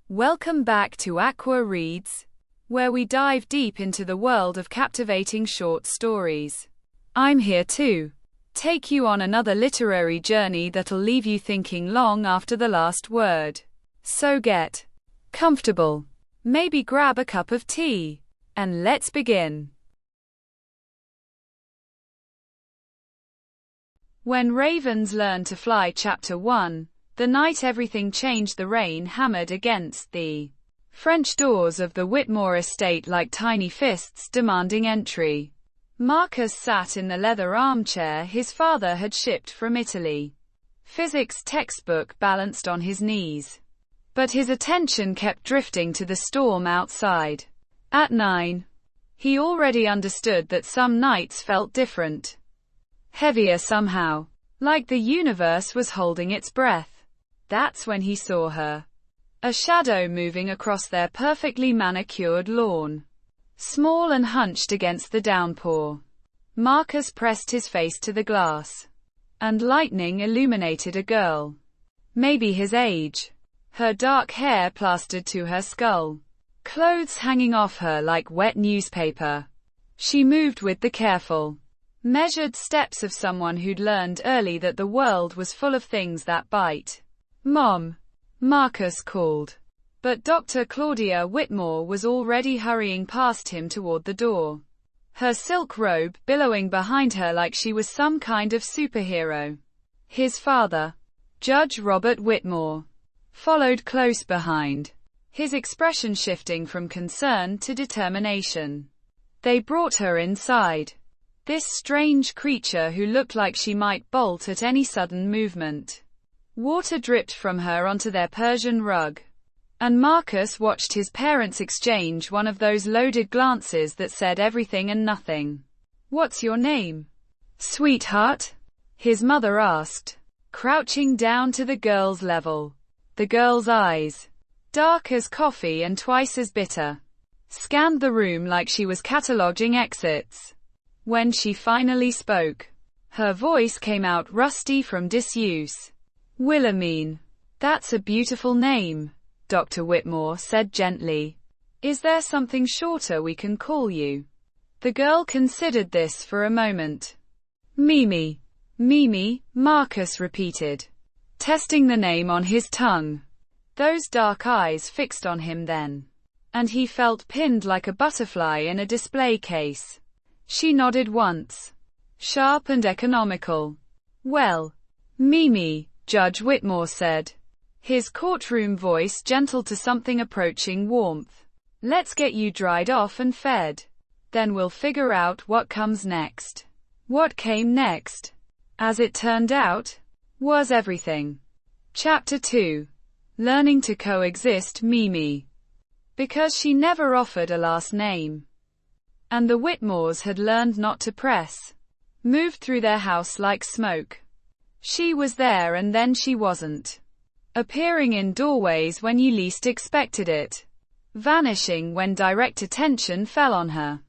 Welcome back to Aqua Reads, where we dive deep into the world of captivating short stories. I'm here to take you on another literary journey that'll leave you thinking long after the last word. So get comfortable, maybe grab a cup of tea, and let's begin. When Ravens Learned to Fly Chapter 1. The night everything changed, the rain hammered against the French doors of the Whitmore estate like tiny fists demanding entry. Marcus sat in the leather armchair his father had shipped from Italy. Physics textbook balanced on his knees. But his attention kept drifting to the storm outside. At 9, he already understood that some nights felt different. Heavier somehow. Like the universe was holding its breath. That's when he saw her. A shadow moving across their perfectly manicured lawn. Small and hunched against the downpour. Marcus pressed his face to the glass. And lightning illuminated a girl. Maybe his age. Her dark hair plastered to her skull. Clothes hanging off her like wet newspaper. She moved with the careful, measured steps of someone who'd learned early that the world was full of things that bite. "Mom," Marcus called. But Dr. Claudia Whitmore was already hurrying past him toward the door. Her silk robe billowing behind her like she was some kind of superhero. His father, Judge Robert Whitmore, followed close behind, his expression shifting from concern to determination. They brought her inside. This strange creature who looked like she might bolt at any sudden movement. Water dripped from her onto their Persian rug. And Marcus watched his parents exchange one of those loaded glances that said everything and nothing. "What's your name, sweetheart?" his mother asked, crouching down to the girl's level. The girl's eyes, dark as coffee and twice as bitter, scanned the room like she was cataloging exits. When she finally spoke, her voice came out rusty from disuse. "Wilhelmine. That's a beautiful name," Dr. Whitmore said gently. "Is there something shorter we can call you?" The girl considered this for a moment. "Mimi." "Mimi," Marcus repeated, testing the name on his tongue. Those dark eyes fixed on him then. And he felt pinned like a butterfly in a display case. She nodded once. Sharp and economical. "Well, Mimi," Judge Whitmore said, his courtroom voice gentle to something approaching warmth. "Let's get you dried off and fed. Then we'll figure out what comes next." What came next, as it turned out, was everything. Chapter 2. Learning to Coexist. Mimi. Because she never offered a last name. And the Whitmores had learned not to press. Moved through their house like smoke. She was there and then she wasn't. Appearing in doorways when you least expected it. Vanishing when direct attention fell on her.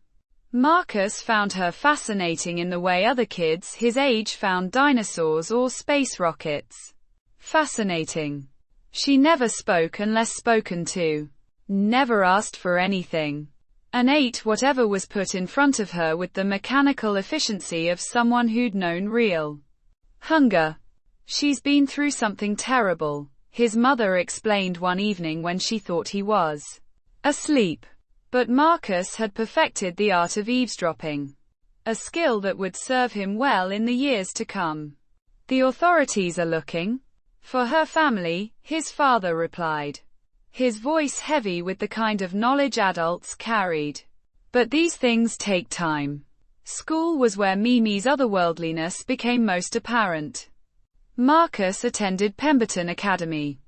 Marcus found her fascinating in the way other kids his age found dinosaurs or space rockets. Fascinating. She never spoke unless spoken to. Never asked for anything. And ate whatever was put in front of her with the mechanical efficiency of someone who'd known real hunger. "She's been through something terrible," his mother explained one evening when she thought he was asleep. But Marcus had perfected the art of eavesdropping. A skill that would serve him well in the years to come. "The authorities are looking for her family," his father replied. His voice heavy with the kind of knowledge adults carried. "But these things take time." School was where Mimi's otherworldliness became most apparent. Marcus attended Pemberton Academy,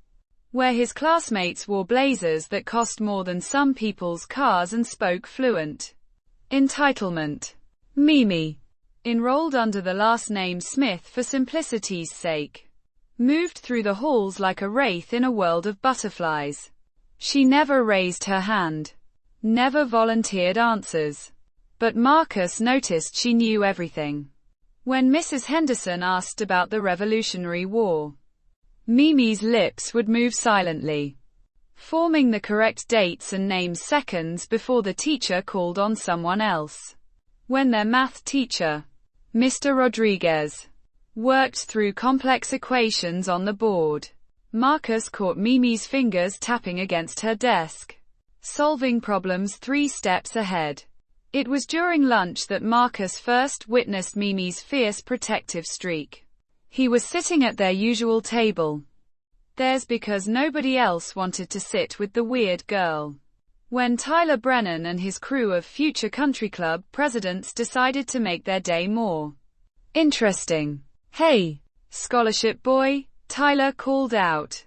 where his classmates wore blazers that cost more than some people's cars and spoke fluent entitlement. Mimi, enrolled under the last name Smith for simplicity's sake, moved through the halls like a wraith in a world of butterflies. She never raised her hand, never volunteered answers. But Marcus noticed she knew everything. When Mrs. Henderson asked about the Revolutionary War, Mimi's lips would move silently. forming the correct dates and names seconds before the teacher called on someone else. When their math teacher, Mr. Rodriguez, worked through complex equations on the board, Marcus caught Mimi's fingers tapping against her desk, solving problems 3 steps ahead. It was during lunch that Marcus first witnessed Mimi's fierce protective streak. He was sitting at their usual table. Theirs because nobody else wanted to sit with the weird girl. When Tyler Brennan and his crew of future country club presidents decided to make their day more interesting. "Hey, scholarship boy," Tyler called out.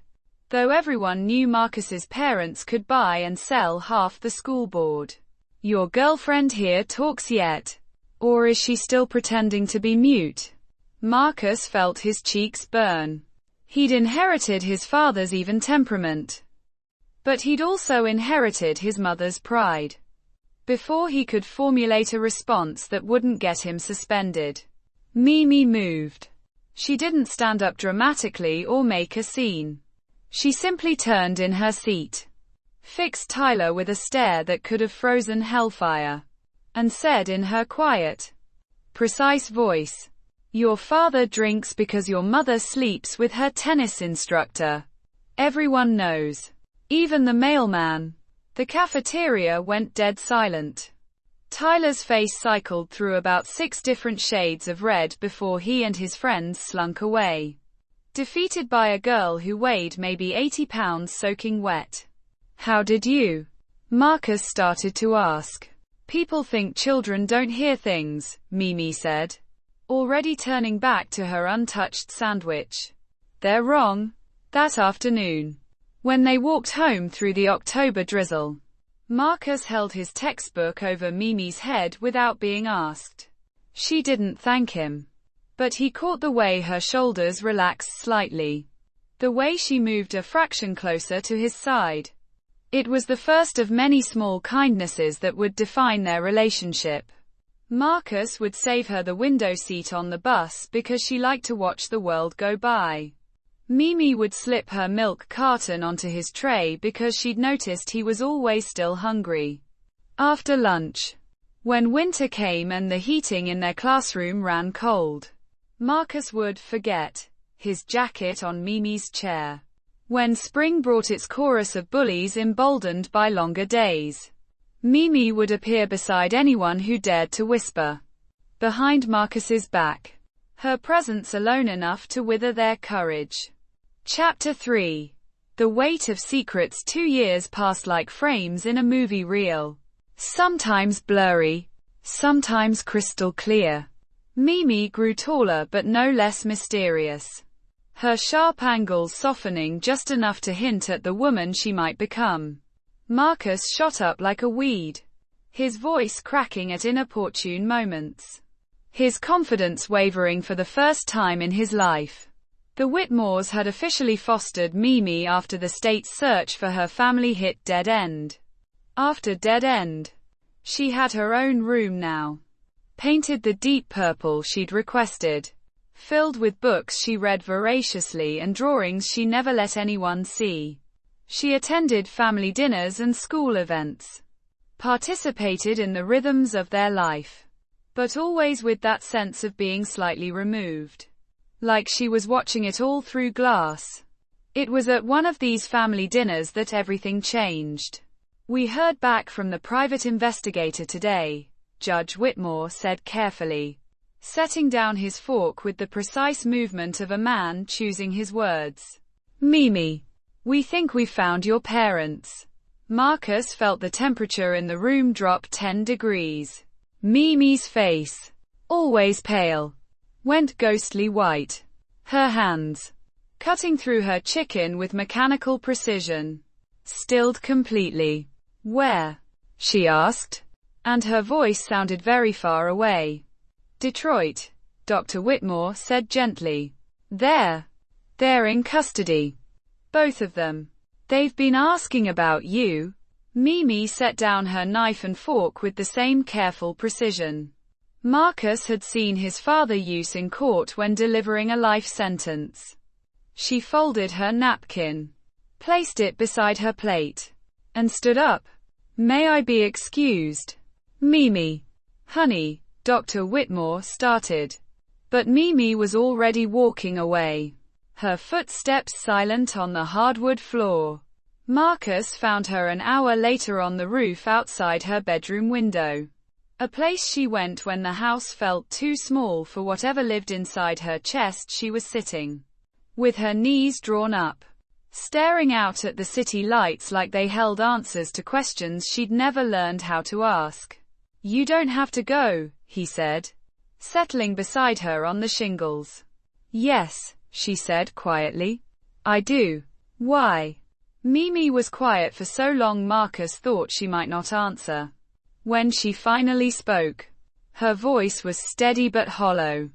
Though everyone knew Marcus's parents could buy and sell half the school board. "Your girlfriend here talks yet? Or is she still pretending to be mute?" Marcus felt his cheeks burn. He'd inherited his father's even temperament. But he'd also inherited his mother's pride. Before he could formulate a response that wouldn't get him suspended, Mimi moved. She didn't stand up dramatically or make a scene. She simply turned in her seat, fixed Tyler with a stare that could have frozen hellfire, and said in her quiet, precise voice, "Your father drinks because your mother sleeps with her tennis instructor. Everyone knows. Even the mailman." The cafeteria went dead silent. Tyler's face cycled through about 6 different shades of red before he and his friends slunk away, defeated by a girl who weighed maybe 80 pounds soaking wet. "How did you?" Marcus started to ask. "People think children don't hear things," Mimi said, already turning back to her untouched sandwich. "They're wrong." That afternoon, when they walked home through the October drizzle, Marcus held his textbook over Mimi's head without being asked. She didn't thank him, but he caught the way her shoulders relaxed slightly, the way she moved a fraction closer to his side. It was the first of many small kindnesses that would define their relationship. Marcus would save her the window seat on the bus because she liked to watch the world go by. Mimi would slip her milk carton onto his tray because she'd noticed he was always still hungry. After lunch, when winter came and the heating in their classroom ran cold, Marcus would forget his jacket on Mimi's chair. When spring brought its chorus of bullies emboldened by longer days, Mimi would appear beside anyone who dared to whisper behind Marcus's back, her presence alone enough to wither their courage. Chapter 3. The weight of secrets. 2 years passed like frames in a movie reel. Sometimes blurry, sometimes crystal clear. Mimi grew taller but no less mysterious, her sharp angles softening just enough to hint at the woman she might become. Marcus shot up like a weed, his voice cracking at inopportune moments, his confidence wavering for the first time in his life. The Whitmores had officially fostered Mimi after the state's search for her family hit dead end. After dead end, she had her own room now, painted the deep purple she'd requested, filled with books she read voraciously and drawings she never let anyone see. She attended family dinners and school events, participated in the rhythms of their life, but always with that sense of being slightly removed, like she was watching it all through glass. It was at one of these family dinners that everything changed. "We heard back from the private investigator today," Judge Whitmore said carefully, setting down his fork with the precise movement of a man choosing his words. "Mimi, we think we found your parents." Marcus felt the temperature in the room drop 10 degrees. Mimi's face, always pale, went ghostly white. Her hands, cutting through her chicken with mechanical precision, stilled completely. "Where?" she asked, and her voice sounded very far away. "Detroit," Dr. Whitmore said gently. They're in custody. Both of them. They've been asking about you." Mimi set down her knife and fork with the same careful precision Marcus had seen his father use in court when delivering a life sentence. She folded her napkin, placed it beside her plate, and stood up. "May I be excused?" "Mimi." "Honey," Dr. Whitmore started. But Mimi was already walking away, her footsteps silent on the hardwood floor. Marcus found her an hour later on the roof outside her bedroom window. A place she went when the house felt too small for whatever lived inside her chest. She was sitting, with her knees drawn up, staring out at the city lights like they held answers to questions she'd never learned how to ask. "You don't have to go," he said, settling beside her on the shingles. "Yes," she said quietly. "I do." "Why?" Mimi was quiet for so long Marcus thought she might not answer. When she finally spoke, her voice was steady but hollow,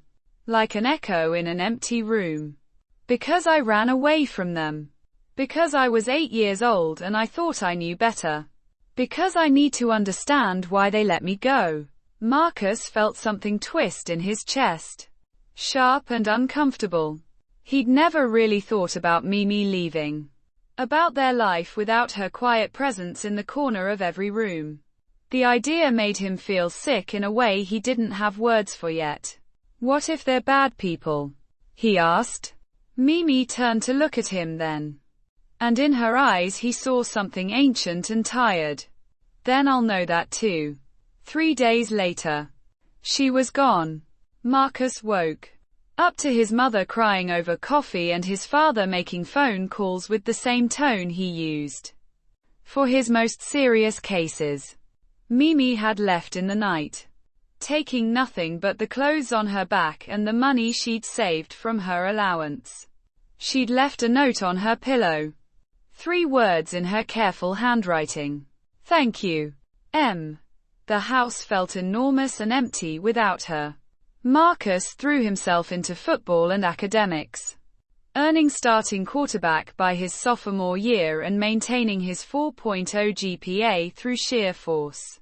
like an echo in an empty room. "Because I ran away from them. Because I was 8 years old and I thought I knew better. Because I need to understand why they let me go." Marcus felt something twist in his chest, sharp and uncomfortable. He'd never really thought about Mimi leaving, about their life without her quiet presence in the corner of every room. The idea made him feel sick in a way he didn't have words for yet. "What if they're bad people?" he asked. Mimi turned to look at him then, and in her eyes he saw something ancient and tired. "Then I'll know that too." 3 days later, she was gone. Marcus woke up to his mother crying over coffee and his father making phone calls with the same tone he used for his most serious cases. Mimi had left in the night, taking nothing but the clothes on her back and the money she'd saved from her allowance. She'd left a note on her pillow. 3 words in her careful handwriting. "Thank you, M." The house felt enormous and empty without her. Marcus threw himself into football and academics, earning starting quarterback by his sophomore year and maintaining his 4.0 GPA through sheer force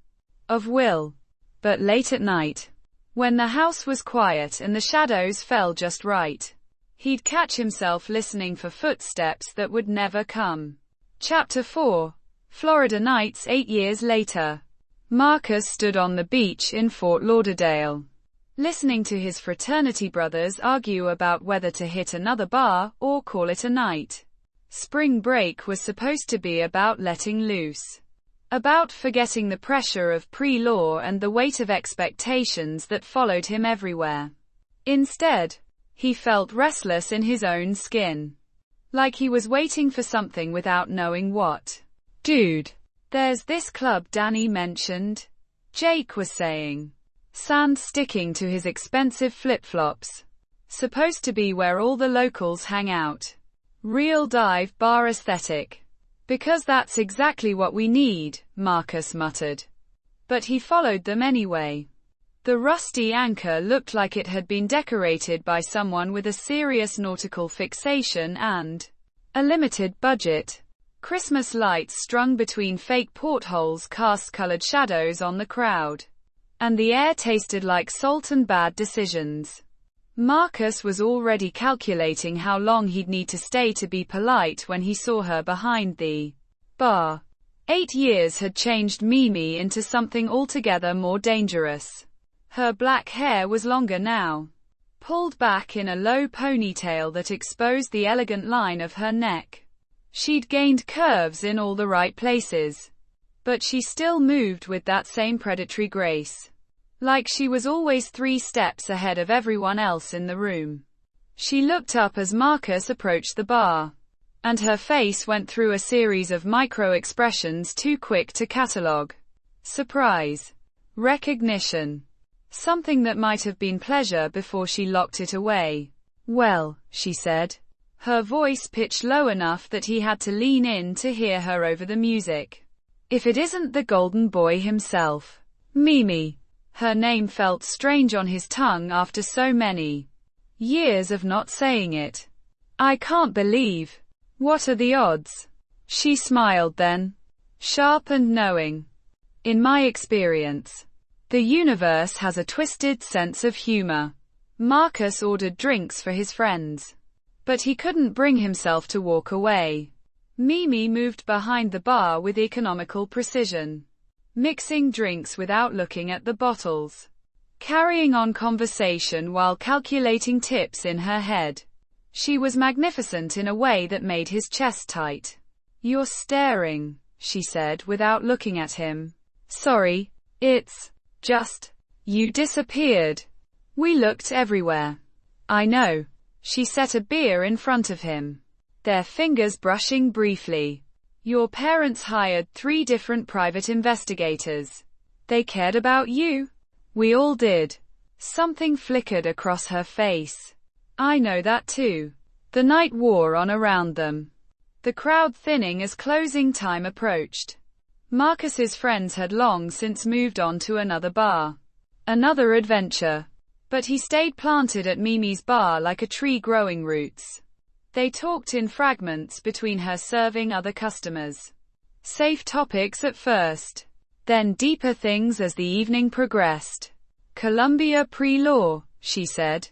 of will. But late at night, when the house was quiet and the shadows fell just right, he'd catch himself listening for footsteps that would never come. Chapter 4. Florida Nights. 8 years later, Marcus stood on the beach in Fort Lauderdale, listening to his fraternity brothers argue about whether to hit another bar or call it a night. Spring break was supposed to be about letting loose, about forgetting the pressure of pre-law and the weight of expectations that followed him everywhere. Instead, he felt restless in his own skin, like he was waiting for something without knowing what. "Dude, there's this club Danny mentioned," Jake was saying, sand sticking to his expensive flip-flops. "Supposed to be where all the locals hang out. Real dive bar aesthetic." "Because that's exactly what we need," Marcus muttered. But he followed them anyway. The rusty anchor looked like it had been decorated by someone with a serious nautical fixation and a limited budget. Christmas lights strung between fake portholes cast colored shadows on the crowd, and the air tasted like salt and bad decisions. Marcus was already calculating how long he'd need to stay to be polite when he saw her behind the bar. 8 years had changed Mimi into something altogether more dangerous. Her black hair was longer now, pulled back in a low ponytail that exposed the elegant line of her neck. She'd gained curves in all the right places, but she still moved with that same predatory grace, like she was always 3 steps ahead of everyone else in the room. She looked up as Marcus approached the bar, and her face went through a series of micro-expressions too quick to catalogue. Surprise, recognition, something that might have been pleasure before she locked it away. "Well," she said, her voice pitched low enough that he had to lean in to hear her over the music. "If it isn't the golden boy himself." Mimi. Her name felt strange on his tongue after so many years of not saying it. "I can't believe. What are the odds?" She smiled then, sharp and knowing. "In my experience, the universe has a twisted sense of humor." Marcus ordered drinks for his friends, but he couldn't bring himself to walk away. Mimi moved behind the bar with economical precision, mixing drinks without looking at the bottles, carrying on conversation while calculating tips in her head. She was magnificent in a way that made his chest tight. "You're staring," she said without looking at him. "Sorry, it's just, you disappeared. We looked everywhere." "I know." She set a beer in front of him, their fingers brushing briefly. "Your parents hired 3 different private investigators. They cared about you. We all did." Something flickered across her face. "I know that too." The night wore on around them, the crowd thinning as closing time approached. Marcus's friends had long since moved on to another bar, another adventure. But he stayed planted at Mimi's bar like a tree growing roots. They talked in fragments between her serving other customers. Safe topics at first, then deeper things as the evening progressed. "Columbia pre-law," she said,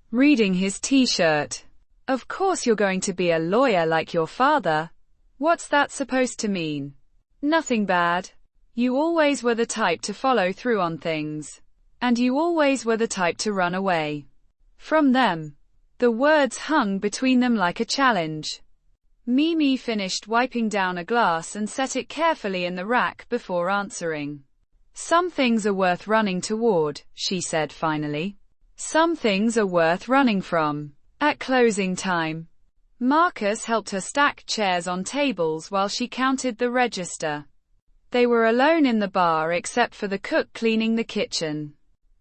reading his t-shirt. "Of course you're going to be a lawyer like your father. What's that supposed to mean?" "Nothing bad. You always were the type to follow through on things. And you always were the type to run away from them." The words hung between them like a challenge. Mimi finished wiping down a glass and set it carefully in the rack before answering. "Some things are worth running toward," she said finally. "Some things are worth running from." At closing time, Marcus helped her stack chairs on tables while she counted the register. They were alone in the bar except for the cook cleaning the kitchen,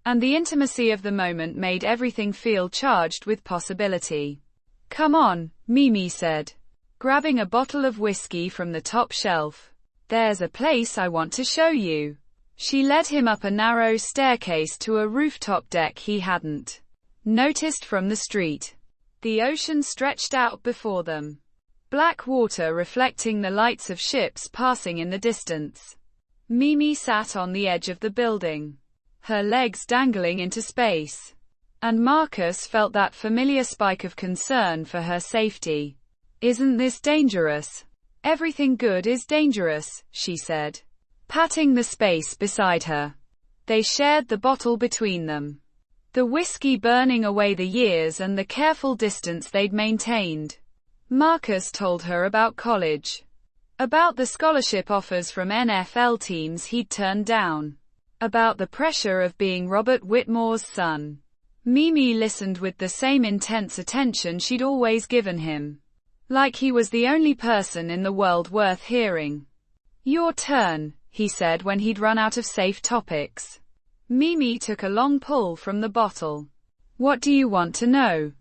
and the intimacy of the moment made everything feel charged with possibility. "Come on," Mimi said, grabbing a bottle of whiskey from the top shelf. "There's a place I want to show you." She led him up a narrow staircase to a rooftop deck he hadn't noticed from the street. The ocean stretched out before them, black water reflecting the lights of ships passing in the distance. Mimi sat on the edge of the building, her legs dangling into space, and Marcus felt that familiar spike of concern for her safety. "Isn't this dangerous?" "Everything good is dangerous," she said, patting the space beside her. They shared the bottle between them, the whiskey burning away the years and the careful distance they'd maintained. Marcus told her about college, about the scholarship offers from NFL teams he'd turned down, about the pressure of being Robert Whitmore's son. Mimi listened with the same intense attention she'd always given him, like he was the only person in the world worth hearing. "Your turn," he said when he'd run out of safe topics. Mimi took a long pull from the bottle. "What do you want to know?"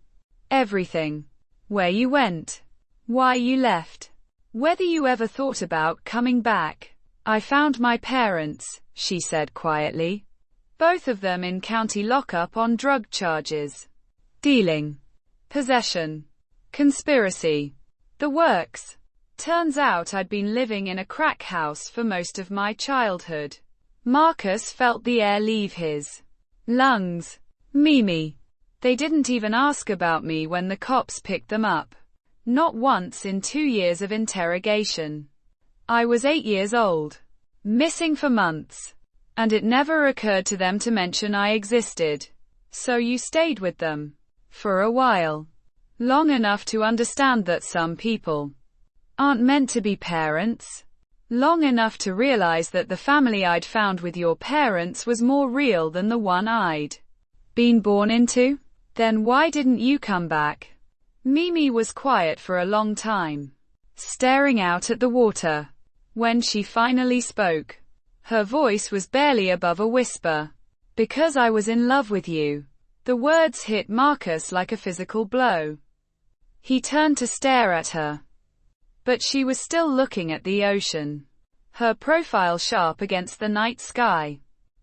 "Everything. Where you went, why you left, whether you ever thought about coming back." "I found my parents," she said quietly. "Both of them in county lockup on drug charges. Dealing, possession, conspiracy, the works. Turns out I'd been living in a crack house for most of my childhood." Marcus felt the air leave his lungs. "Mimi, they didn't even ask about me when the cops picked them up. Not once in 2 years of interrogation. I was 8 years old, missing for months, and it never occurred to them to mention I existed. So you stayed with them for a while, long enough to understand that some people aren't meant to be parents, long enough to realize that the family I'd found with your parents was more real than the one I'd been born into. Then why didn't you come back?" Mimi was quiet for a long time, staring out at the water. When she finally spoke, her voice was barely above a whisper. "Because I was in love with you." The words hit Marcus like a physical blow. He turned to stare at her, but she was still looking at the ocean, her profile sharp against the night sky.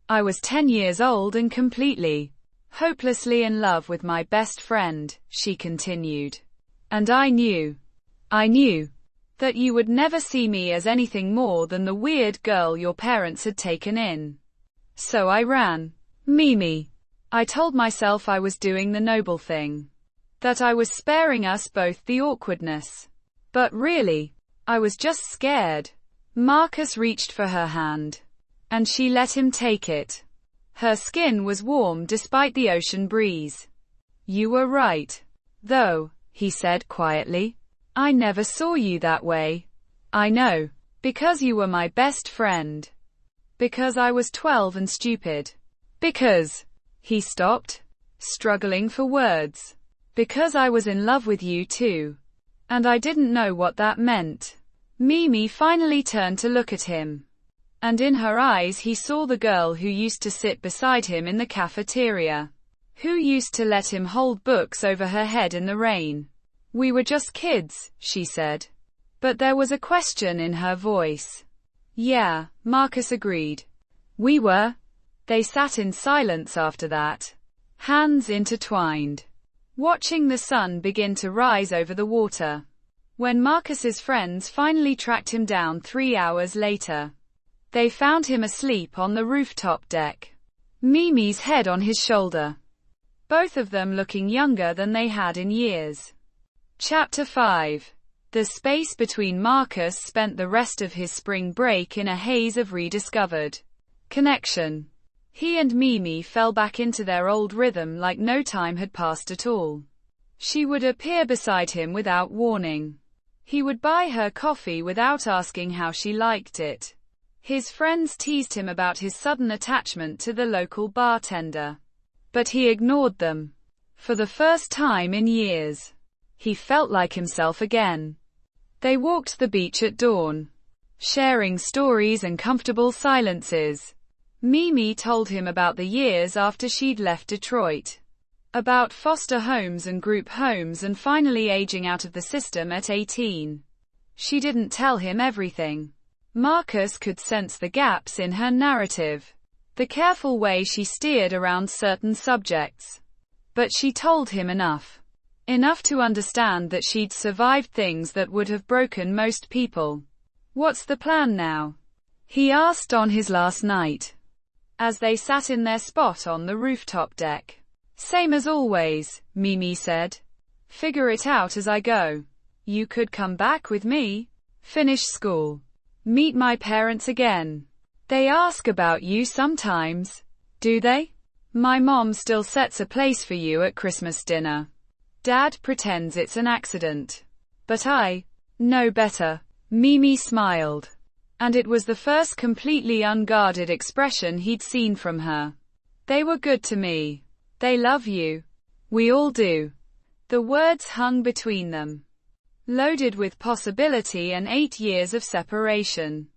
"I was 10 years old and completely, hopelessly in love with my best friend," she continued. "And I knew that you would never see me as anything more than the weird girl your parents had taken in. So I ran. Mimi, I told myself I was doing the noble thing, that I was sparing us both the awkwardness. But really, I was just scared. Marcus reached for her hand, and she let him take it. Her skin was warm despite the ocean breeze. You were right. Though, he said quietly. I never saw you that way. I know. Because you were my best friend. Because I was 12 and stupid. Because. He stopped, struggling for words. Because I was in love with you too. And I didn't know what that meant. Mimi finally turned to look at him. And in her eyes he saw the girl who used to sit beside him in the cafeteria. Who used to let him hold books over her head in the rain. We were just kids, she said. But there was a question in her voice. Yeah, Marcus agreed. We were. They sat in silence after that. Hands intertwined. Watching the sun begin to rise over the water. When Marcus's friends finally tracked him down 3 hours later, they found him asleep on the rooftop deck. Mimi's head on his shoulder. Both of them looking younger than they had in years. Chapter 5. The space between. Marcus spent the rest of his spring break in a haze of rediscovered connection. He and Mimi fell back into their old rhythm like no time had passed at all. She would appear beside him without warning. He would buy her coffee without asking how she liked it. His friends teased him about his sudden attachment to the local bartender. But he ignored them. For the first time in years, he felt like himself again. They walked the beach at dawn, sharing stories and comfortable silences. Mimi told him about the years after she'd left Detroit. About foster homes and group homes and finally aging out of the system at 18. She didn't tell him everything. Marcus could sense the gaps in her narrative, the careful way she steered around certain subjects. But she told him enough. Enough to understand that she'd survived things that would have broken most people. What's the plan now? He asked on his last night, as they sat in their spot on the rooftop deck. Same as always, Mimi said. Figure it out as I go. You could come back with me, finish school, meet my parents again. They ask about you sometimes, do they? My mom still sets a place for you at Christmas dinner. Dad pretends it's an accident. But I know better. Mimi smiled. And it was the first completely unguarded expression he'd seen from her. They were good to me. They love you. We all do. The words hung between them, loaded with possibility and 8 years of separation.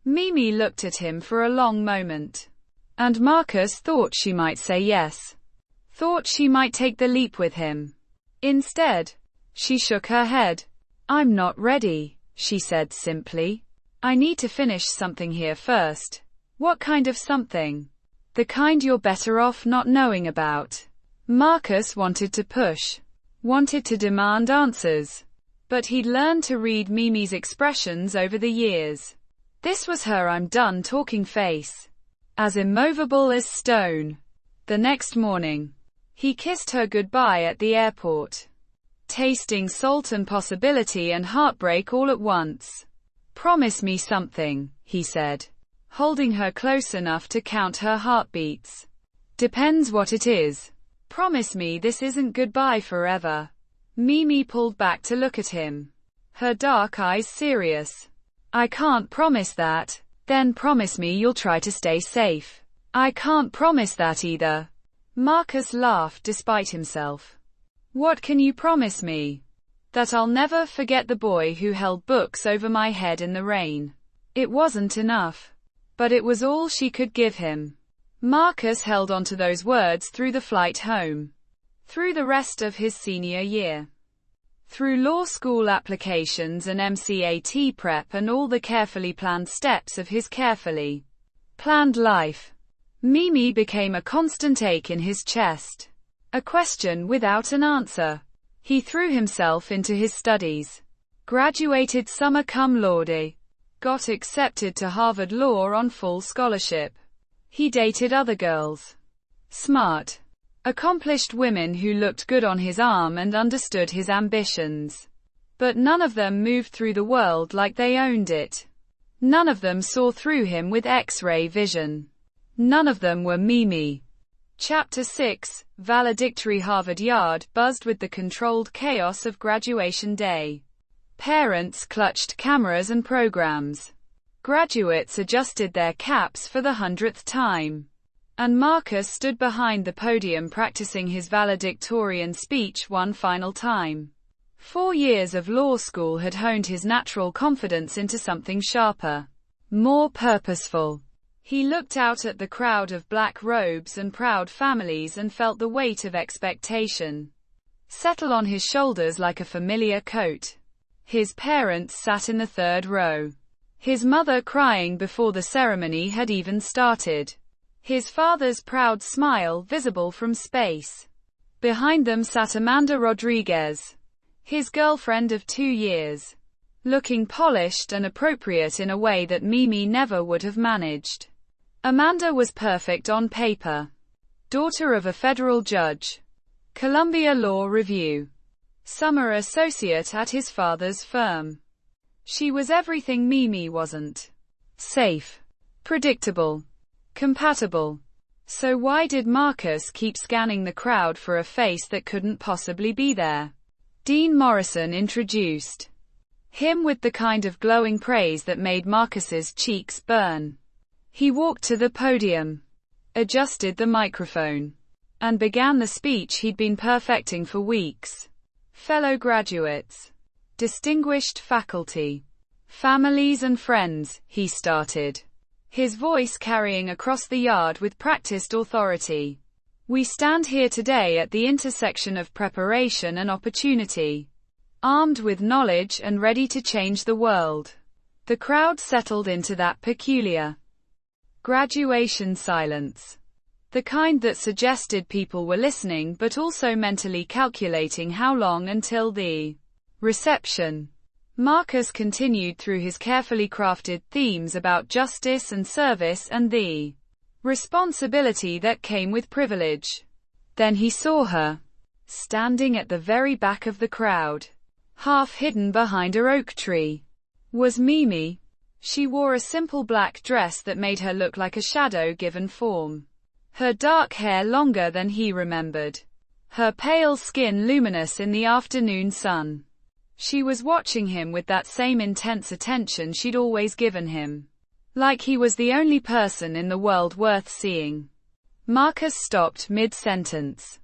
Mimi looked at him for a long moment. And Marcus thought she might say yes. Thought she might take the leap with him. Instead, she shook her head. I'm not ready, she said simply. I need to finish something here first. What kind of something? The kind you're better off not knowing about. Marcus wanted to push. Wanted to demand answers. But he'd learned to read Mimi's expressions over the years. This was her I'm done talking face. As immovable as stone. The next morning, he kissed her goodbye at the airport. Tasting salt and possibility and heartbreak all at once. Promise me something, he said, holding her close enough to count her heartbeats. Depends what it is. Promise me this isn't goodbye forever. Mimi pulled back to look at him. Her dark eyes serious. I can't promise that. Then promise me you'll try to stay safe. I can't promise that either. Marcus laughed despite himself. What can you promise me? That I'll never forget the boy who held books over my head in the rain. It wasn't enough. But it was all she could give him. Marcus held on to those words through the flight home. Through the rest of his senior year. Through law school applications and MCAT prep and all the carefully planned steps of his carefully planned life. Mimi became a constant ache in his chest. A question without an answer. He threw himself into his studies. Graduated summa cum laude. Got accepted to Harvard Law on full scholarship. He dated other girls. Smart. Accomplished women who looked good on his arm and understood his ambitions. But none of them moved through the world like they owned it. None of them saw through him with X-ray vision. None of them were Mimi. Chapter 6, Valedictory. Harvard Yard buzzed with the controlled chaos of graduation day. Parents clutched cameras and programs. Graduates adjusted their caps for the 100th time. And Marcus stood behind the podium practicing his valedictorian speech one final time. 4 years of law school had honed his natural confidence into something sharper, more purposeful. He looked out at the crowd of black robes and proud families and felt the weight of expectation settle on his shoulders like a familiar coat. His parents sat in the third row. His mother crying before the ceremony had even started. His father's proud smile visible from space. Behind them sat Amanda Rodriguez, his girlfriend of 2 years, looking polished and appropriate in a way that Mimi never would have managed. Amanda was perfect on paper. Daughter of a federal judge. Columbia Law Review. Summer associate at his father's firm. She was everything Mimi wasn't. Safe. Predictable. Compatible. So why did Marcus keep scanning the crowd for a face that couldn't possibly be there? Dean Morrison introduced him with the kind of glowing praise that made Marcus's cheeks burn. He walked to the podium, adjusted the microphone, and began the speech he'd been perfecting for weeks. Fellow graduates, distinguished faculty, families and friends, he started, his voice carrying across the yard with practiced authority. We stand here today at the intersection of preparation and opportunity, armed with knowledge and ready to change the world. The crowd settled into that peculiar graduation silence. The kind that suggested people were listening but also mentally calculating how long until the reception. Marcus continued through his carefully crafted themes about justice and service and the responsibility that came with privilege. Then he saw her, standing at the very back of the crowd, half hidden behind a oak tree. Was Mimi. She wore a simple black dress that made her look like a shadow given form. Her dark hair longer than he remembered. Her pale skin luminous in the afternoon sun. She was watching him with that same intense attention she'd always given him. Like he was the only person in the world worth seeing. Marcus stopped mid-sentence.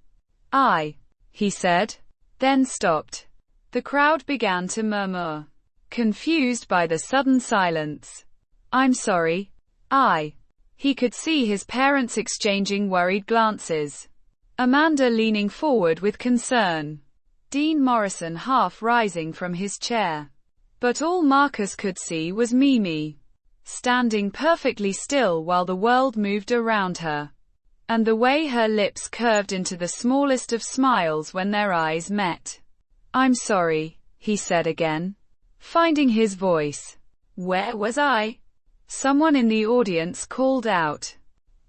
He said. Then stopped. The crowd began to murmur, confused by the sudden silence. I'm sorry. He could see his parents exchanging worried glances. Amanda leaning forward with concern. Dean Morrison half rising from his chair. But all Marcus could see was Mimi, standing perfectly still while the world moved around her. And the way her lips curved into the smallest of smiles when their eyes met. I'm sorry, he said again, finding his voice. Where was I? Someone in the audience called out.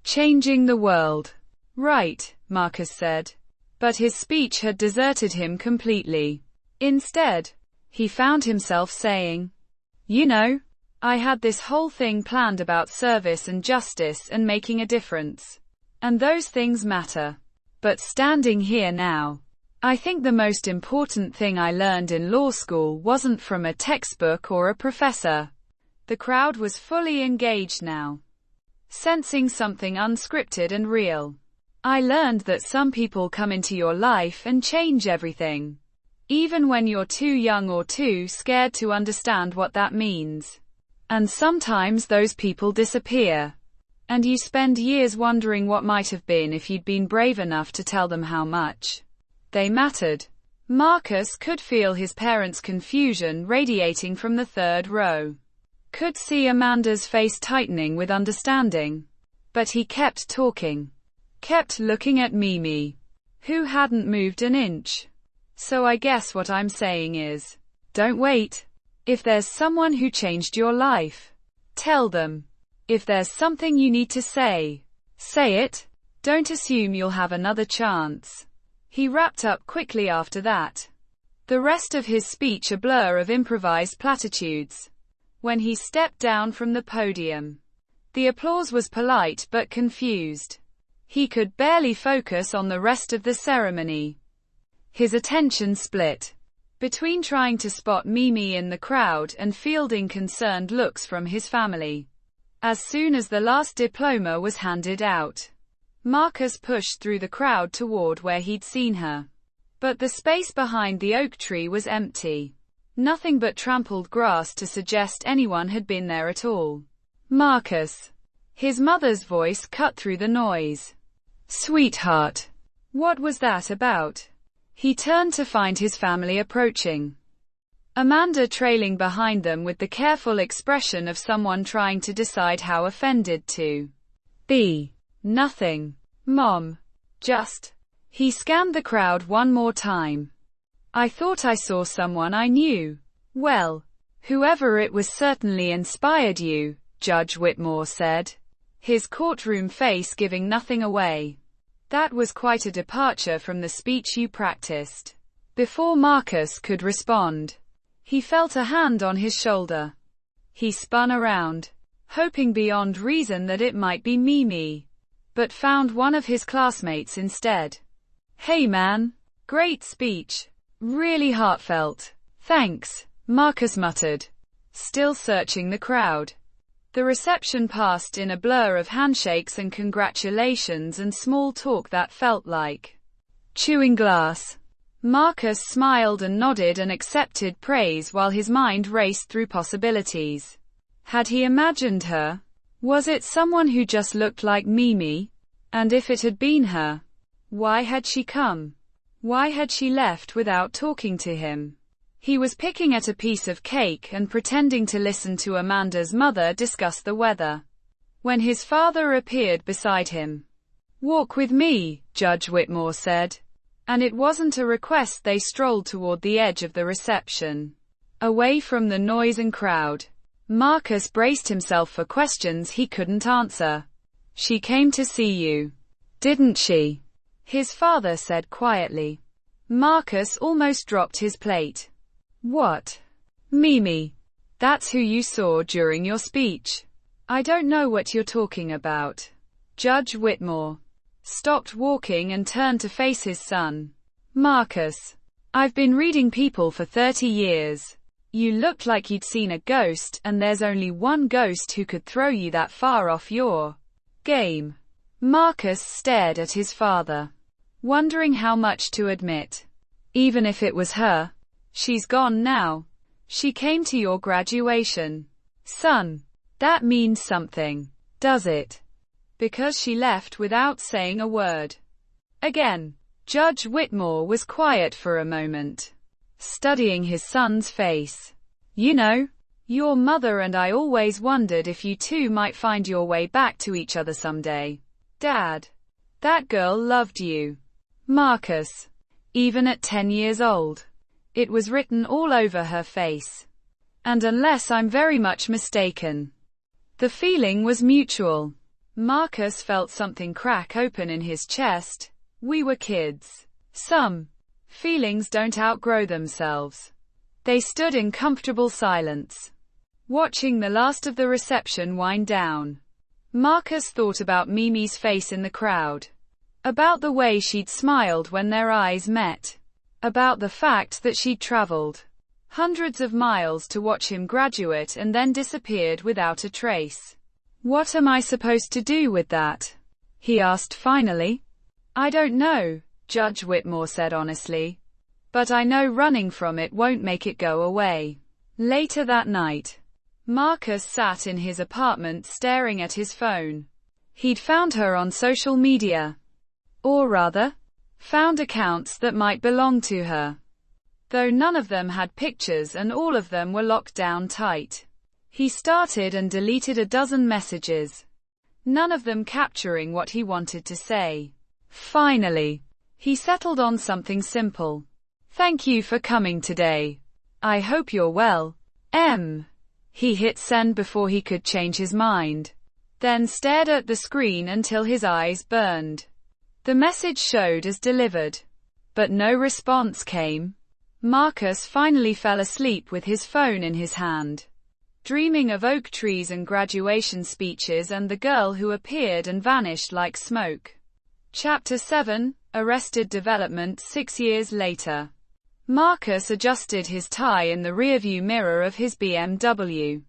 Changing the world. Right, Marcus said. But his speech had deserted him completely. Instead, he found himself saying, you know, I had this whole thing planned about service and justice and making a difference. And those things matter. But standing here now, I think the most important thing I learned in law school wasn't from a textbook or a professor. The crowd was fully engaged now, sensing something unscripted and real. I learned that some people come into your life and change everything, even when you're too young or too scared to understand what that means. And sometimes those people disappear, and you spend years wondering what might have been if you'd been brave enough to tell them how much they mattered. Marcus could feel his parents' confusion radiating from the third row. Could see Amanda's face tightening with understanding. But he kept talking. Kept looking at Mimi, who hadn't moved an inch. So I guess what I'm saying is, don't wait. If there's someone who changed your life, tell them. If there's something you need to say, say it. Don't assume you'll have another chance. He wrapped up quickly after that. the rest of his speech a blur of improvised platitudes. When he stepped down from the podium, the applause was polite but confused. He could barely focus on the rest of the ceremony. His attention split between trying to spot Mimi in the crowd and fielding concerned looks from his family. As soon as the last diploma was handed out, Marcus pushed through the crowd toward where he'd seen her. But the space behind the oak tree was empty. Nothing but trampled grass to suggest anyone had been there at all. Marcus. His mother's voice cut through the noise. Sweetheart. What was that about? He turned to find his family approaching. Amanda trailing behind them with the careful expression of someone trying to decide how offended to be. Nothing. Mom. Just. He scanned the crowd one more time. I thought I saw someone I knew. Well, whoever it was certainly inspired you, Judge Whitmore said, his courtroom face giving nothing away. That was quite a departure from the speech you practiced. Before Marcus could respond, he felt a hand on his shoulder. He spun around, hoping beyond reason that it might be Mimi, but found one of his classmates instead. Hey man, great speech. Really heartfelt. Thanks, Marcus muttered, still searching the crowd. The reception passed in a blur of handshakes and congratulations and small talk that felt like chewing glass. Marcus smiled and nodded and accepted praise while his mind raced through possibilities. Had he imagined her? Was it someone who just looked like Mimi? And if it had been her, why had she come? Why had she left without talking to him? He was picking at a piece of cake and pretending to listen to Amanda's mother discuss the weather, when his father appeared beside him. Walk with me, Judge Whitmore said. And it wasn't a request. They strolled toward the edge of the reception, away from the noise and crowd. Marcus braced himself for questions he couldn't answer. She came to see you, didn't she? His father said quietly. Marcus almost dropped his plate. What? Mimi. That's who you saw during your speech. I don't know what you're talking about. Judge Whitmore stopped walking and turned to face his son. Marcus. I've been reading people for 30 years. You looked like you'd seen a ghost, and there's only one ghost who could throw you that far off your game. Marcus stared at his father, wondering how much to admit. Even if it was her. She's gone now. She came to your graduation. Son. That means something, does it? Because she left without saying a word. Again, Judge Whitmore was quiet for a moment, studying his son's face. You know, your mother and I always wondered if you two might find your way back to each other someday. Dad. That girl loved you. Marcus. Even at 10 years old. It was written all over her face. And unless I'm very much mistaken, the feeling was mutual. Marcus felt something crack open in his chest. We were kids. Some feelings don't outgrow themselves. They stood in comfortable silence, watching the last of the reception wind down. Marcus thought about Mimi's face in the crowd, about the way she'd smiled when their eyes met, about the fact that she'd traveled hundreds of miles to watch him graduate and then disappeared without a trace. What am I supposed to do with that? He asked finally. I don't know, Judge Whitmore said honestly. But I know running from it won't make it go away. Later that night, Marcus sat in his apartment staring at his phone. He'd found her on social media. Or rather, found accounts that might belong to her. Though none of them had pictures and all of them were locked down tight. He started and deleted a dozen messages, none of them capturing what he wanted to say. Finally, he settled on something simple. Thank you for coming today. I hope you're well. He hit send before he could change his mind, then stared at the screen until his eyes burned. The message showed as delivered, but no response came. Marcus finally fell asleep with his phone in his hand, dreaming of oak trees and graduation speeches and the girl who appeared and vanished like smoke. Chapter 7, Arrested Development. 6 years later. Marcus adjusted his tie in the rearview mirror of his BMW,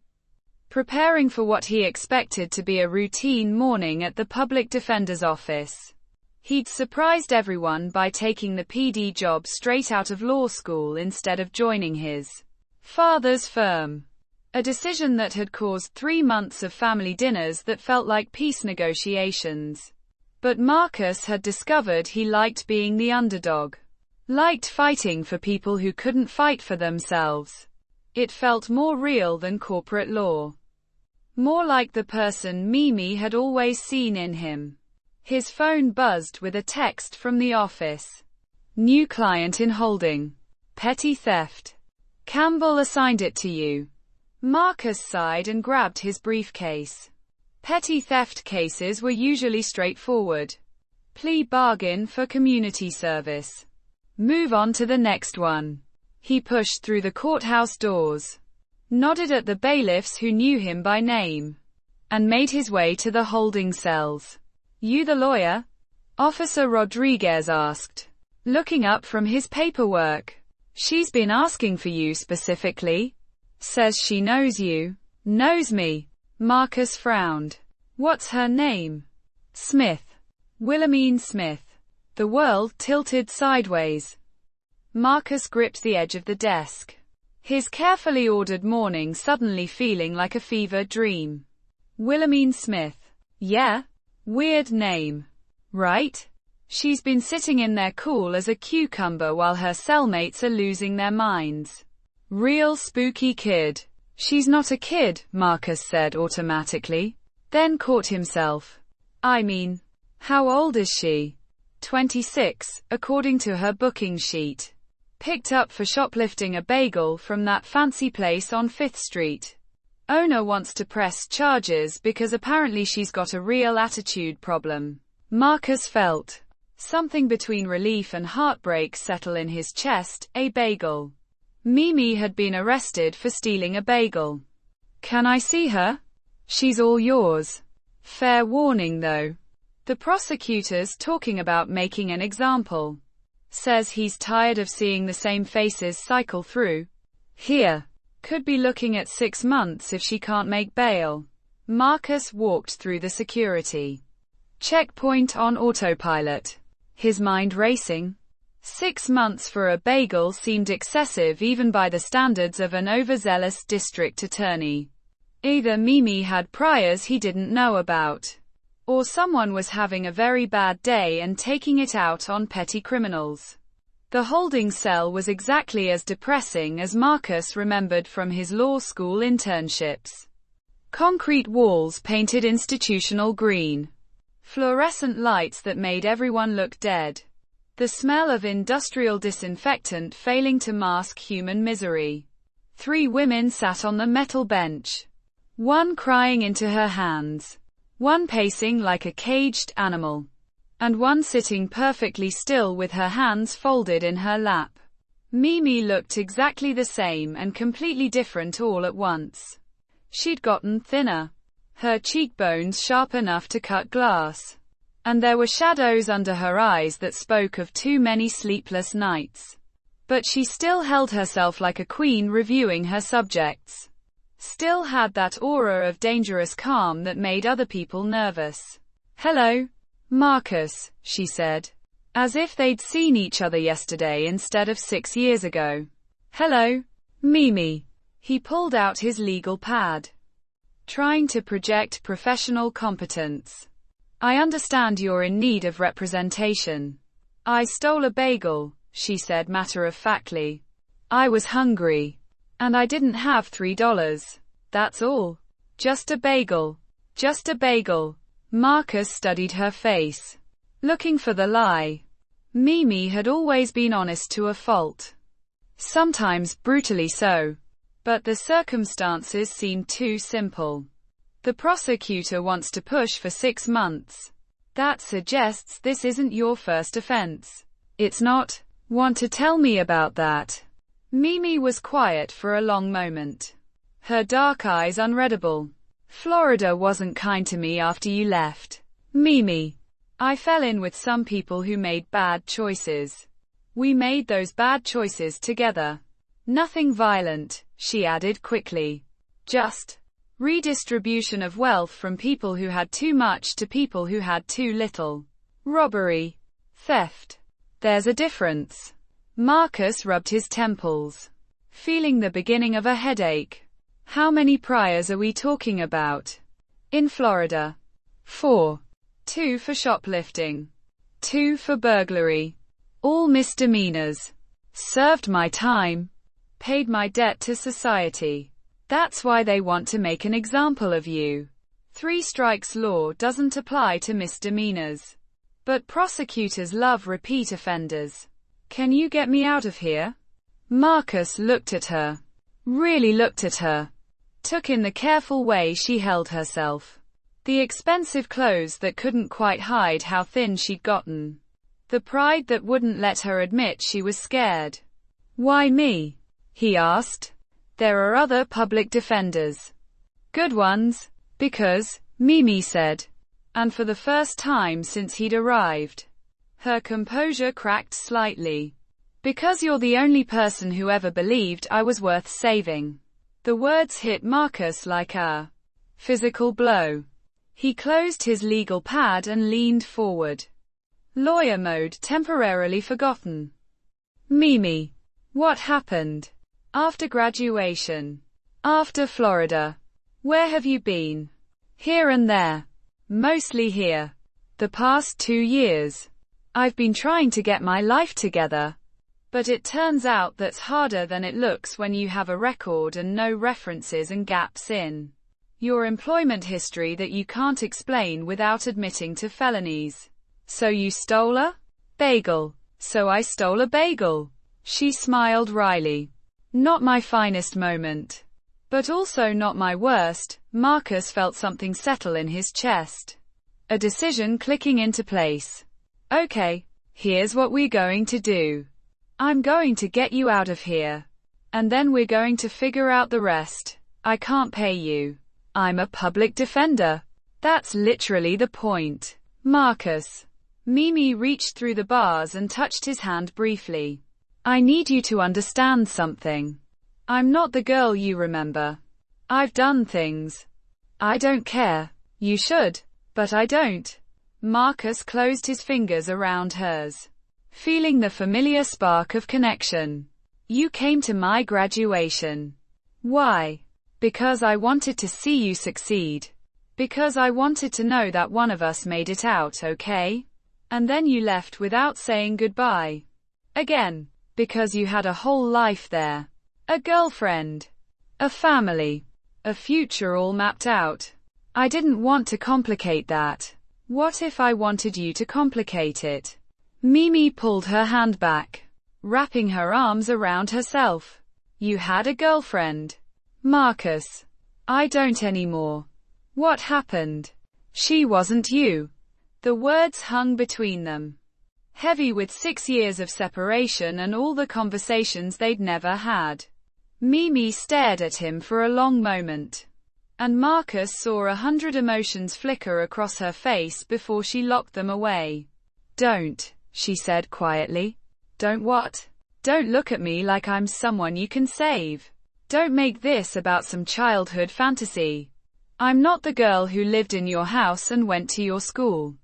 preparing for what he expected to be a routine morning at the public defender's office. He'd surprised everyone by taking the PD job straight out of law school instead of joining his father's firm, a decision that had caused 3 months of family dinners that felt like peace negotiations. But Marcus had discovered he liked being the underdog, liked fighting for people who couldn't fight for themselves. It felt more real than corporate law, more like the person Mimi had always seen in him. His phone buzzed with a text from the office. New client in holding. Petty theft. Campbell assigned it to you. Marcus sighed and grabbed his briefcase. Petty theft cases were usually straightforward. Plea bargain for community service. Move on to the next one. He pushed through the courthouse doors, nodded at the bailiffs who knew him by name, and made his way to the holding cells. You the lawyer? Officer Rodriguez asked, looking up from his paperwork. She's been asking for you specifically. Says she knows you. Knows me. Marcus frowned. What's her name? Smith. Wilhelmine Smith. The world tilted sideways. Marcus gripped the edge of the desk, his carefully ordered morning suddenly feeling like a fever dream. Wilhelmine Smith. Yeah? Weird name. Right? She's been sitting in there cool as a cucumber while her cellmates are losing their minds. Real spooky kid. She's not a kid, Marcus said automatically, then caught himself. I mean, how old is she? 26, according to her booking sheet. Picked up for shoplifting a bagel from that fancy place on 5th Street. Owner wants to press charges because apparently she's got a real attitude problem. Marcus felt something between relief and heartbreak settle in his chest. A bagel. Mimi had been arrested for stealing a bagel. Can I see her? She's all yours. Fair warning though. The prosecutor's talking about making an example. Says he's tired of seeing the same faces cycle through. Here. Could be looking at 6 months if she can't make bail. Marcus walked through the security checkpoint on autopilot, his mind racing. 6 months for a bagel seemed excessive even by the standards of an overzealous district attorney. Either Mimi had priors he didn't know about, or someone was having a very bad day and taking it out on petty criminals. The holding cell was exactly as depressing as Marcus remembered from his law school internships. Concrete walls painted institutional green. Fluorescent lights that made everyone look dead. The smell of industrial disinfectant failing to mask human misery. 3 women sat on the metal bench. One crying into her hands. One pacing like a caged animal. And one sitting perfectly still with her hands folded in her lap. Mimi looked exactly the same and completely different all at once. She'd gotten thinner, her cheekbones sharp enough to cut glass, and there were shadows under her eyes that spoke of too many sleepless nights. But she still held herself like a queen reviewing her subjects. Still had that aura of dangerous calm that made other people nervous. Hello, Marcus, she said, as if they'd seen each other yesterday instead of 6 years ago. Hello, Mimi. He pulled out his legal pad, trying to project professional competence. I understand you're in need of representation. I stole a bagel, she said matter-of-factly. I was hungry, and I didn't have $3. That's all. Just a bagel. Just a bagel. Marcus studied her face, looking for the lie. Mimi had always been honest to a fault. Sometimes brutally so. But the circumstances seemed too simple. The prosecutor wants to push for 6 months. That suggests this isn't your first offense. It's not. Want to tell me about that? Mimi was quiet for a long moment. Her dark eyes unreadable. Florida wasn't kind to me after you left. Mimi. I fell in with some people who made bad choices. We made those bad choices together. Nothing violent, she added quickly. Just redistribution of wealth from people who had too much to people who had too little. Robbery. Theft. There's a difference. Marcus rubbed his temples, feeling the beginning of a headache. How many priors are we talking about? In Florida. 4. 2 for shoplifting. 2 for burglary. All misdemeanors. Served my time. Paid my debt to society. That's why they want to make an example of you. 3 strikes law doesn't apply to misdemeanors. But prosecutors love repeat offenders. Can you get me out of here? Marcus looked at her. Really looked at her. Took in the careful way she held herself. The expensive clothes that couldn't quite hide how thin she'd gotten. The pride that wouldn't let her admit she was scared. Why me? He asked. There are other public defenders. Good ones. Because, Mimi said. And for the first time since he'd arrived. Her composure cracked slightly. Because you're the only person who ever believed I was worth saving. The words hit Marcus like a physical blow. He closed his legal pad and leaned forward. Lawyer mode temporarily forgotten. Mimi. What happened? After graduation. After Florida. Where have you been? Here and there. Mostly here. The past 2 years. I've been trying to get my life together. But it turns out that's harder than it looks when you have a record and no references and gaps in your employment history that you can't explain without admitting to felonies. So you stole a bagel. So I stole a bagel. She smiled wryly. Not my finest moment. But also not my worst. Marcus felt something settle in his chest. A decision clicking into place. Okay, here's what we're going to do. I'm going to get you out of here. And then we're going to figure out the rest. I can't pay you. I'm a public defender. That's literally the point. Marcus. Mimi reached through the bars and touched his hand briefly. I need you to understand something. I'm not the girl you remember. I've done things. I don't care. You should. But I don't. Marcus closed his fingers around hers, feeling the familiar spark of connection. You came to my graduation. Why? Because I wanted to see you succeed. Because I wanted to know that one of us made it out okay? And then you left without saying goodbye. Again. Because you had a whole life there. A girlfriend. A family. A future all mapped out. I didn't want to complicate that. What if I wanted you to complicate it? Mimi pulled her hand back, wrapping her arms around herself. You had a girlfriend. Marcus. I don't anymore. What happened? She wasn't you. The words hung between them, heavy with 6 years of separation and all the conversations they'd never had. Mimi stared at him for a long moment. And Marcus saw 100 emotions flicker across her face before she locked them away. Don't, she said quietly. Don't what? Don't look at me like I'm someone you can save. Don't make this about some childhood fantasy. I'm not the girl who lived in your house and went to your school.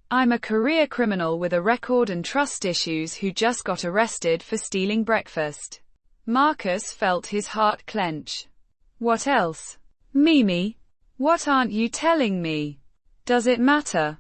I'm a career criminal with a record and trust issues who just got arrested for stealing breakfast. Marcus felt his heart clench. What else? Mimi, what aren't you telling me? Does it matter?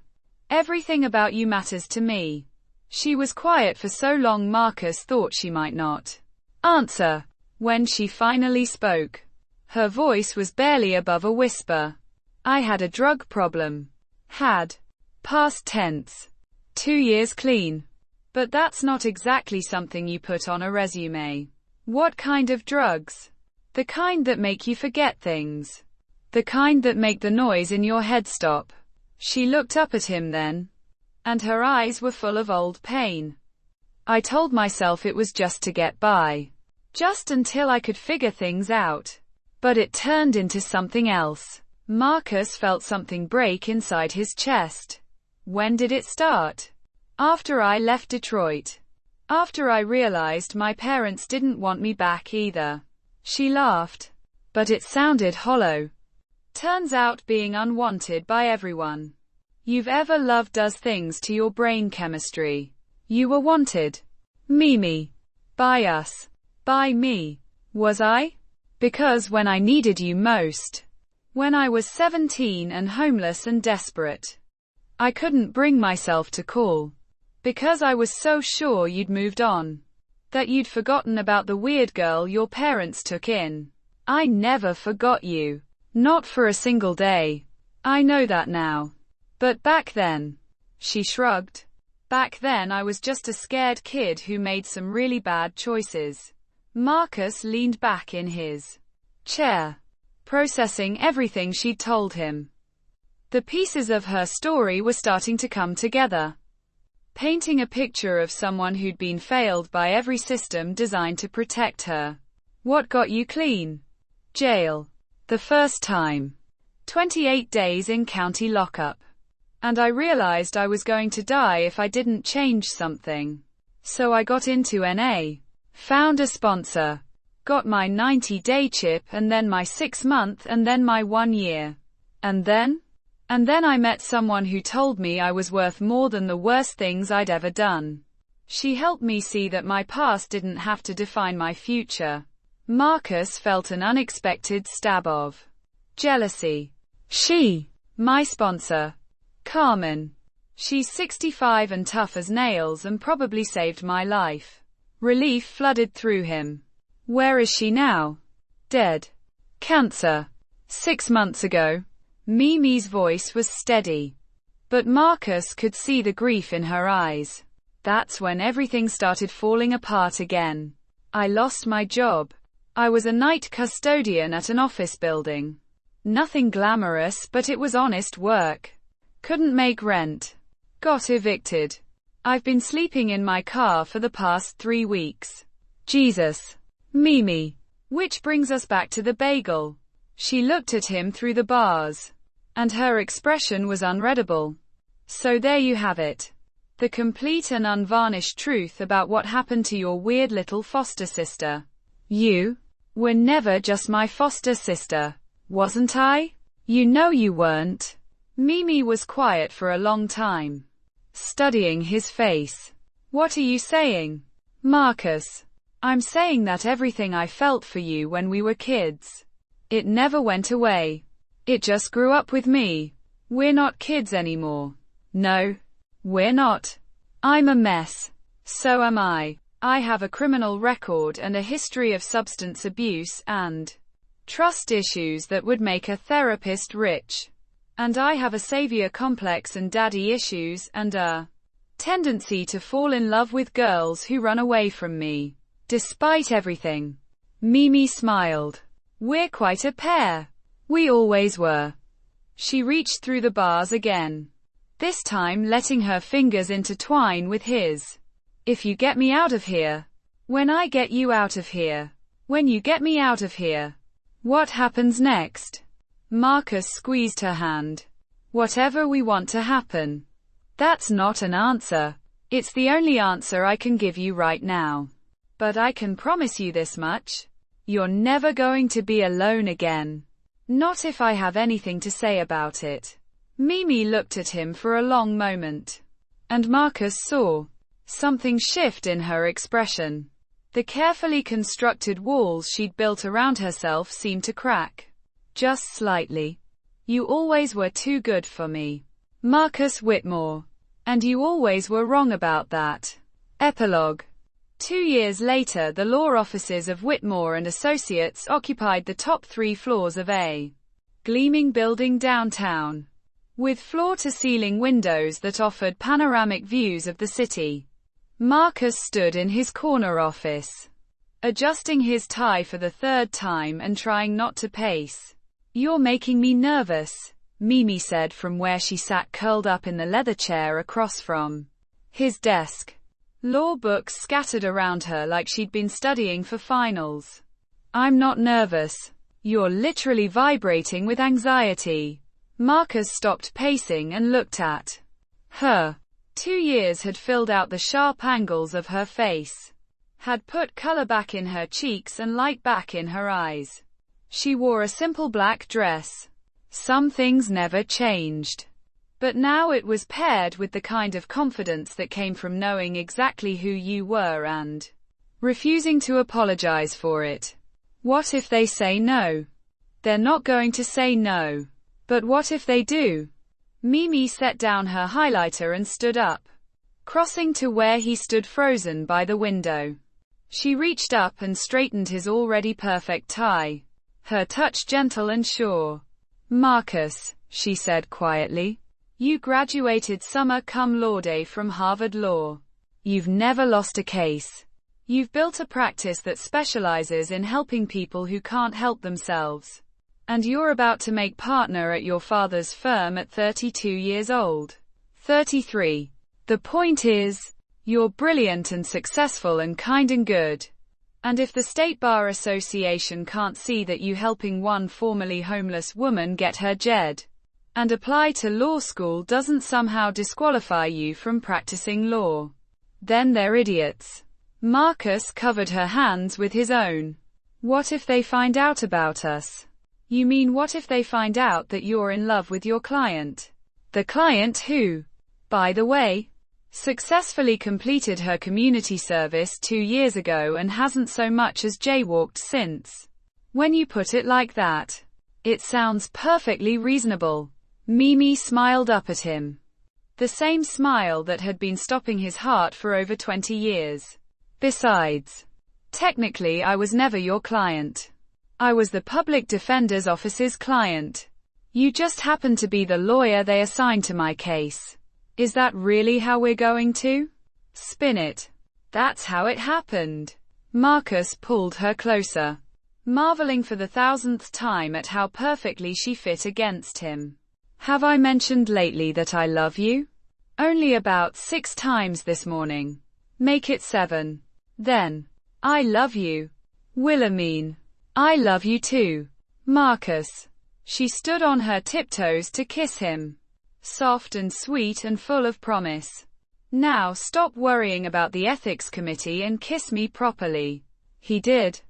Everything about you matters to me. She was quiet for so long Marcus thought she might not answer. When she finally spoke, her voice was barely above a whisper. I had a drug problem. Had. Past tense. 2 years clean. But that's not exactly something you put on a resume. What kind of drugs? The kind that make you forget things. The kind that make the noise in your head stop. She looked up at him then, and her eyes were full of old pain. I told myself it was just to get by. just until I could figure things out. But it turned into something else. Marcus felt something break inside his chest. When did it start? After I left Detroit. After I realized my parents didn't want me back either. She laughed. But it sounded hollow. Turns out being unwanted by everyone you've ever loved does things to your brain chemistry. You were wanted. Mimi. By us. By me. Was I? Because when I needed you most. When I was 17 and homeless and desperate. I couldn't bring myself to call. Because I was so sure you'd moved on. That you'd forgotten about the weird girl your parents took in. I never forgot you. Not for a single day. I know that now. But back then. She shrugged. Back then I was just a scared kid who made some really bad choices. Marcus leaned back in his chair, processing everything she'd told him. The pieces of her story were starting to come together, painting a picture of someone who'd been failed by every system designed to protect her. What got you clean? Jail. The first time. 28 days in county lockup. And I realized I was going to die if I didn't change something. So I got into NA. Found a sponsor. Got my 90-day chip and then my 6-month and then my 1 year. And then I met someone who told me I was worth more than the worst things I'd ever done. She helped me see that my past didn't have to define my future. Marcus felt an unexpected stab of jealousy. She, my sponsor, Carmen. She's 65 and tough as nails and probably saved my life. Relief flooded through him. Where is she now? Dead. Cancer. 6 months ago. Mimi's voice was steady. But Marcus could see the grief in her eyes. That's when everything started falling apart again. I lost my job. I was a night custodian at an office building. Nothing glamorous, but it was honest work. Couldn't make rent. Got evicted. I've been sleeping in my car for the past 3 weeks. Jesus. Mimi. Which brings us back to the bagel. She looked at him through the bars. And her expression was unreadable. So there you have it. The complete and unvarnished truth about what happened to your weird little foster sister. You were never just my foster sister, wasn't I? You know you weren't. Mimi was quiet for a long time, studying his face. What are you saying? Marcus. I'm saying that everything I felt for you when we were kids, it never went away. It just grew up with me. We're not kids anymore. No, we're not. I'm a mess. So am I. I have a criminal record and a history of substance abuse and trust issues that would make a therapist rich. And I have a savior complex and daddy issues and a tendency to fall in love with girls who run away from me. Despite everything. Mimi smiled. We're quite a pair. We always were. She reached through the bars again. This time letting her fingers intertwine with his. If you get me out of here. When I get you out of here. When you get me out of here. What happens next? Marcus squeezed her hand. Whatever we want to happen. That's not an answer. It's the only answer I can give you right now. But I can promise you this much. You're never going to be alone again. Not if I have anything to say about it. Mimi looked at him for a long moment. And Marcus saw something shift in her expression. The carefully constructed walls she'd built around herself seemed to crack. Just slightly. You always were too good for me. Marcus Whitmore. And you always were wrong about that. Epilogue. 2 years later, the law offices of Whitmore and Associates occupied the top 3 floors of a gleaming building downtown, with floor-to-ceiling windows that offered panoramic views of the city. Marcus stood in his corner office, adjusting his tie for the 3rd time and trying not to pace. You're making me nervous, Mimi said from where she sat curled up in the leather chair across from his desk. Law books scattered around her like she'd been studying for finals. I'm not nervous. You're literally vibrating with anxiety. Marcus stopped pacing and looked at her. 2 years had filled out the sharp angles of her face, had put color back in her cheeks and light back in her eyes. She wore a simple black dress. Some things never changed. But now it was paired with the kind of confidence that came from knowing exactly who you were and refusing to apologize for it. What if they say no? They're not going to say no. But what if they do? Mimi set down her highlighter and stood up, crossing to where he stood frozen by the window. She reached up and straightened his already perfect tie, her touch gentle and sure. Marcus, she said quietly, you graduated summa cum laude from Harvard Law. You've never lost a case. You've built a practice that specializes in helping people who can't help themselves. And you're about to make partner at your father's firm at 32 years old. 33. The point is, you're brilliant and successful and kind and good. And if the State Bar Association can't see that you helping one formerly homeless woman get her JED and apply to law school doesn't somehow disqualify you from practicing law, then they're idiots. Marcus covered her hands with his own. What if they find out about us? You mean what if they find out that you're in love with your client? The client who, by the way, successfully completed her community service 2 years ago and hasn't so much as jaywalked since. When you put it like that, it sounds perfectly reasonable. Mimi smiled up at him. The same smile that had been stopping his heart for over 20 years. Besides, technically I was never your client. I was the public defender's office's client. You just happened to be the lawyer they assigned to my case. Is that really how we're going to spin it? That's how it happened. Marcus pulled her closer, marveling for the 1000th time at how perfectly she fit against him. Have I mentioned lately that I love you? Only about 6 times this morning. Make it 7. Then, I love you. Wilhelmine. I love you too. Marcus. She stood on her tiptoes to kiss him. Soft and sweet and full of promise. Now stop worrying about the ethics committee and kiss me properly. He did,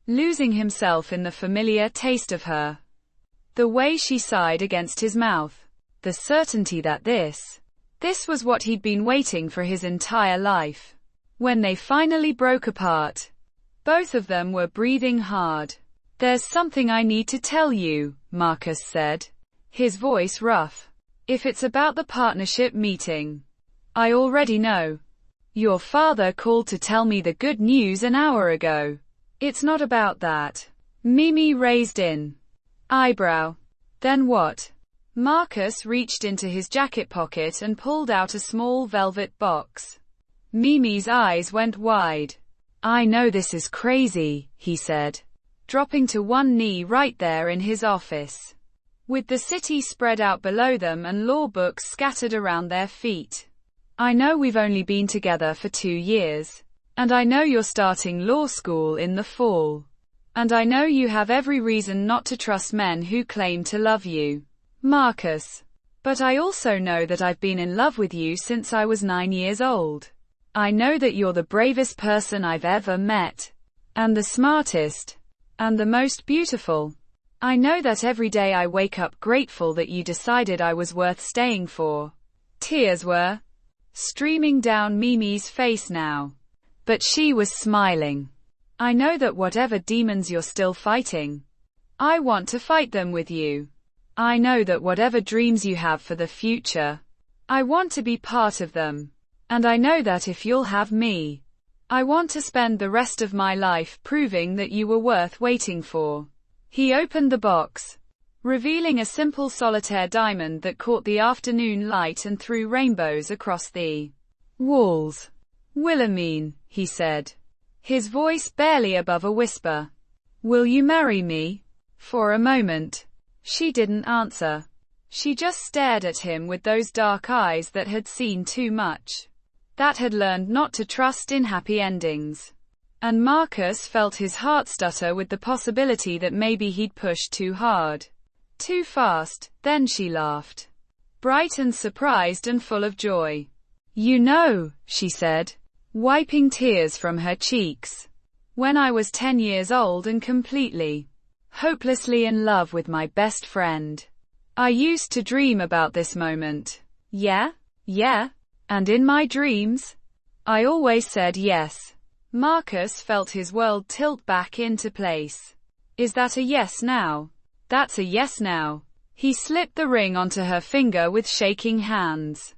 losing himself in the familiar taste of her. The way she sighed against his mouth. The certainty that this was what he'd been waiting for his entire life. When they finally broke apart, both of them were breathing hard. There's something I need to tell you, Marcus said, his voice rough. If it's about the partnership meeting, I already know. Your father called to tell me the good news an hour ago. It's not about that. Mimi raised an eyebrow. Then what? Marcus reached into his jacket pocket and pulled out a small velvet box. Mimi's eyes went wide. I know this is crazy, he said, dropping to one knee right there in his office, with the city spread out below them and law books scattered around their feet. I know we've only been together for 2 years, and I know you're starting law school in the fall, and I know you have every reason not to trust men who claim to love you, Marcus. But I also know that I've been in love with you since I was 9 years old. I know that you're the bravest person I've ever met, and the smartest, and the most beautiful. I know that every day I wake up grateful that you decided I was worth staying for. Tears were streaming down Mimi's face now, but she was smiling. I know that whatever demons you're still fighting, I want to fight them with you. I know that whatever dreams you have for the future, I want to be part of them. And I know that if you'll have me, I want to spend the rest of my life proving that you were worth waiting for. He opened the box, revealing a simple solitaire diamond that caught the afternoon light and threw rainbows across the walls. Wilhelmine, he said, his voice barely above a whisper. Will you marry me? For a moment, she didn't answer. She just stared at him with those dark eyes that had seen too much. that had learned not to trust in happy endings. And Marcus felt his heart stutter with the possibility that maybe he'd pushed too hard, too fast. Then she laughed, bright and surprised and full of joy. "You know," she said, wiping tears from her cheeks, "when I was 10 years old and completely, hopelessly in love with my best friend, I used to dream about this moment. Yeah? And in my dreams, I always said yes." Marcus felt his world tilt back into place. "Is that a yes now?" "That's a yes now." He slipped the ring onto her finger with shaking hands,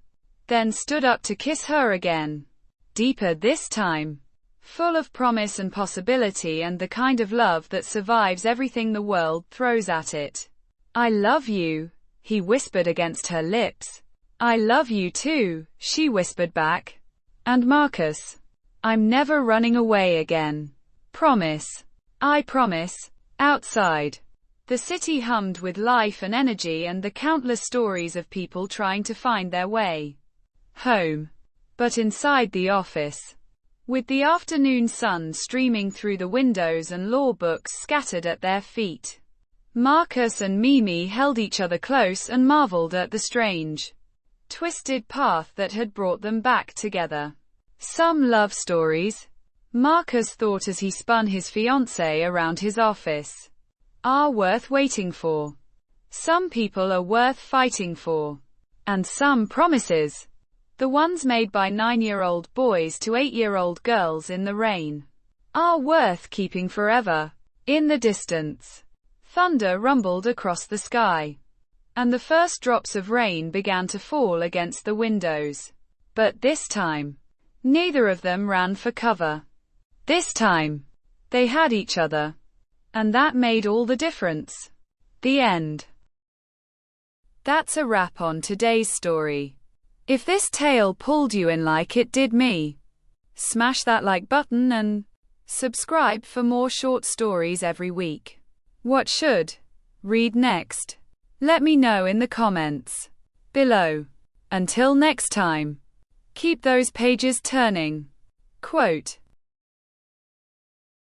then stood up to kiss her again. Deeper this time, full of promise and possibility and the kind of love that survives everything the world throws at it. "I love you," he whispered against her lips. "I love you too," she whispered back. "And Marcus, I'm never running away again. Promise." "I promise." Outside, the city hummed with life and energy and the countless stories of people trying to find their way home. But inside the office, with the afternoon sun streaming through the windows and law books scattered at their feet, Marcus and Mimi held each other close and marveled at the strange, twisted path that had brought them back together. Some love stories, Marcus thought as he spun his fiancée around his office, are worth waiting for. Some people are worth fighting for. And some promises, the ones made by 9-year-old boys to 8-year-old girls in the rain, are worth keeping forever. In the distance, thunder rumbled across the sky, and the first drops of rain began to fall against the windows. But this time, neither of them ran for cover. This time, they had each other. And that made all the difference. The end. That's a wrap on today's story. If this tale pulled you in like it did me, smash that like button and subscribe for more short stories every week. What should read next? Let me know in the comments below. Until next time, keep those pages turning. Quote.